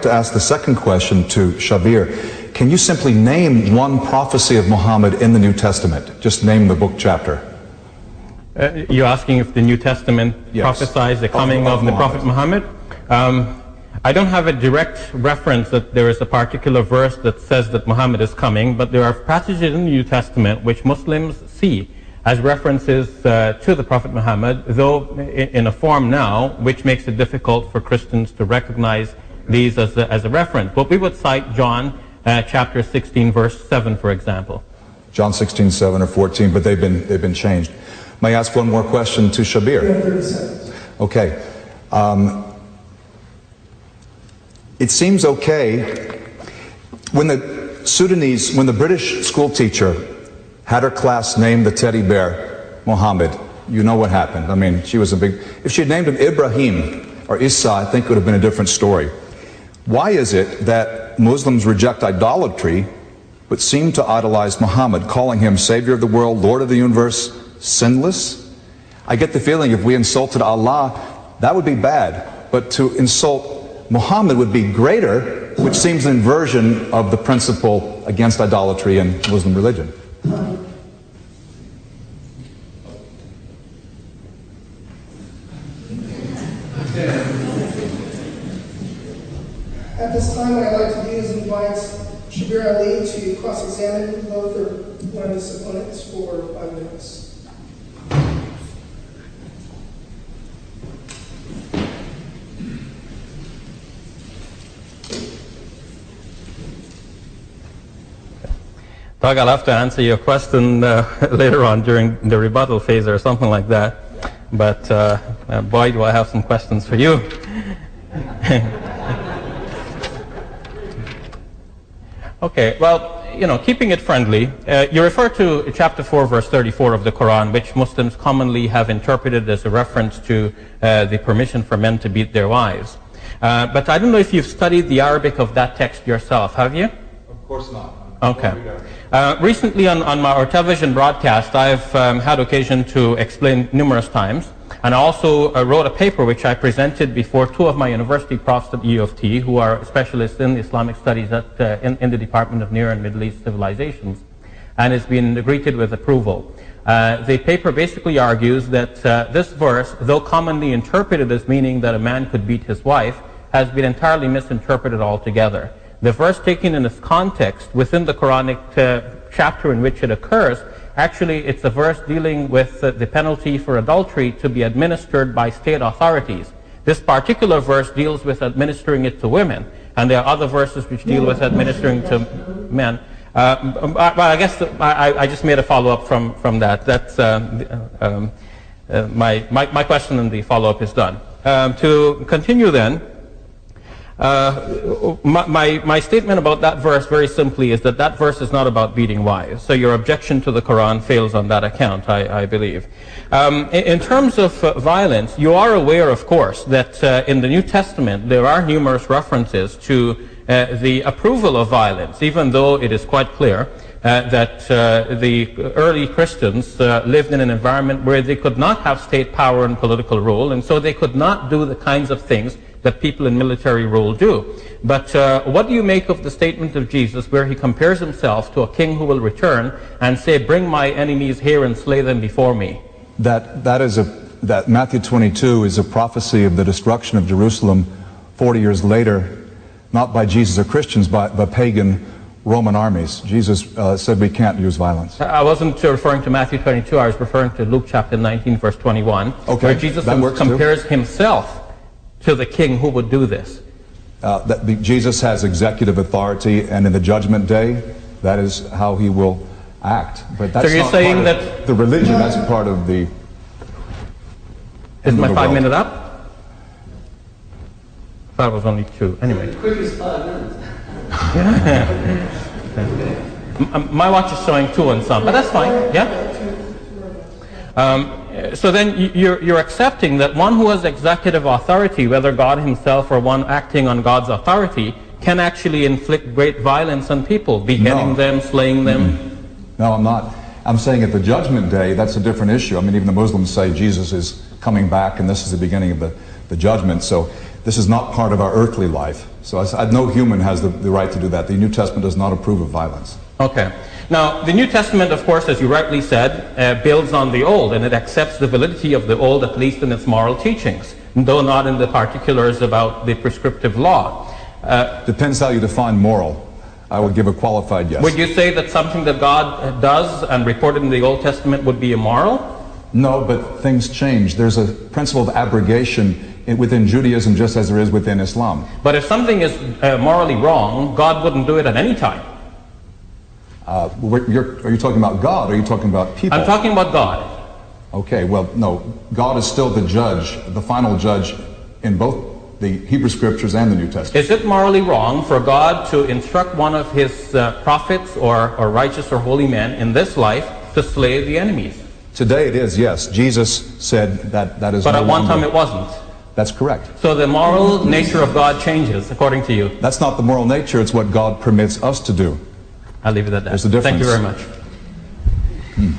To ask the second question to Shabir, can you simply name one prophecy of Muhammad in the New Testament? Just name the book chapter. You're asking if the New Testament prophesies the coming of the Prophet Muhammad? I don't have a direct reference that there is a particular verse that says that Muhammad is coming, but there are passages in the New Testament which Muslims see as references to the Prophet Muhammad, though in a form now which makes it difficult for Christians to recognize these as a reference. But we would cite John chapter 16, verse 7, for example. John 16, 7 or 14, but they've been changed. May I ask one more question to Shabir? Yeah, 30 seconds. Okay. It seems okay when the British school teacher had her class name the teddy bear Muhammad, you know what happened. I mean, if she had named him Ibrahim or Isa, I think it would have been a different story. Why is it that Muslims reject idolatry but seem to idolize Muhammad, calling him Savior of the world, Lord of the universe, sinless? I get the feeling if we insulted Allah, that would be bad, but to insult Muhammad would be greater, which seems an inversion of the principle against idolatry in Muslim religion. At this time, what I'd like to do is invite Shabir Ali to cross-examine both or one of his opponents for 5 minutes. Doug, I'll have to answer your question later on during the rebuttal phase or something like that. But boy, do I have some questions for you. Okay, well, keeping it friendly, you refer to chapter 4, verse 34 of the Quran, which Muslims commonly have interpreted as a reference to the permission for men to beat their wives. But I don't know if you've studied the Arabic of that text yourself, have you? Of course not. Okay. Recently on our television broadcast, I've had occasion to explain numerous times, and I also wrote a paper which I presented before 2 of my university profs at U of T, who are specialists in Islamic studies in the Department of Near and Middle East Civilizations, and it's been greeted with approval. The paper basically argues that this verse, though commonly interpreted as meaning that a man could beat his wife, has been entirely misinterpreted altogether. The verse taken in its context within the Quranic chapter in which it occurs, actually it's a verse dealing with the penalty for adultery to be administered by state authorities. This particular verse deals with administering it to women, and there are other verses which deal with administering to men. But I guess I just made a follow-up from that. That's my question, and the follow-up is done. To continue then, my statement about that verse very simply is that verse is not about beating wives. So your objection to the Quran fails on that account, I believe. In terms of violence, you are aware, of course, that in the New Testament there are numerous references to the approval of violence, even though it is quite clear that the early Christians lived in an environment where they could not have state power and political rule, and so they could not do the kinds of things that people in military rule do. But what do you make of the statement of Jesus where he compares himself to a king who will return and say, "Bring my enemies here and slay them before me"? That Matthew 22 is a prophecy of the destruction of Jerusalem 40 years later, not by Jesus or Christians, but by pagan Roman armies. Jesus said we can't use violence. I wasn't referring to Matthew 22, I was referring to Luke chapter 19, verse 21, where Jesus compares himself to the king who would do this. Jesus has executive authority, and in the judgment day, that is how he will act. But that's so you're not saying part that of the religion, that's part of the... Is my 5 minutes up? I thought it was only 2. Anyway. Quickest 5 minutes. My watch is showing 2 and some, but that's fine. Yeah? So then you're accepting that one who has executive authority, whether God himself or one acting on God's authority, can actually inflict great violence on people, beheading them, slaying them? No, I'm not. I'm saying at the judgment day, that's a different issue. I mean, even the Muslims say Jesus is coming back and this is the beginning of the judgment. So this is not part of our earthly life. So no human has the right to do that. The New Testament does not approve of violence. Okay. Now, the New Testament, of course, as you rightly said, builds on the Old, and it accepts the validity of the Old, at least in its moral teachings, though not in the particulars about the prescriptive law. Depends how you define moral. I would give a qualified yes. Would you say that something that God does and reported in the Old Testament would be immoral? No, but things change. There's a principle of abrogation within Judaism just as there is within Islam. But if something is morally wrong, God wouldn't do it at any time. Are you talking about God or are you talking about people? I'm talking about God. Okay, well, no. God is still the judge, the final judge in both the Hebrew Scriptures and the New Testament. Is it morally wrong for God to instruct one of his prophets or righteous or holy men in this life to slay the enemies? Today it is, yes. Jesus said that is But no at one longer. time it wasn't. That's correct. So the moral nature of God changes, according to you. That's not the moral nature, it's what God permits us to do. I'll leave it at that. There's a difference. Thank you very much.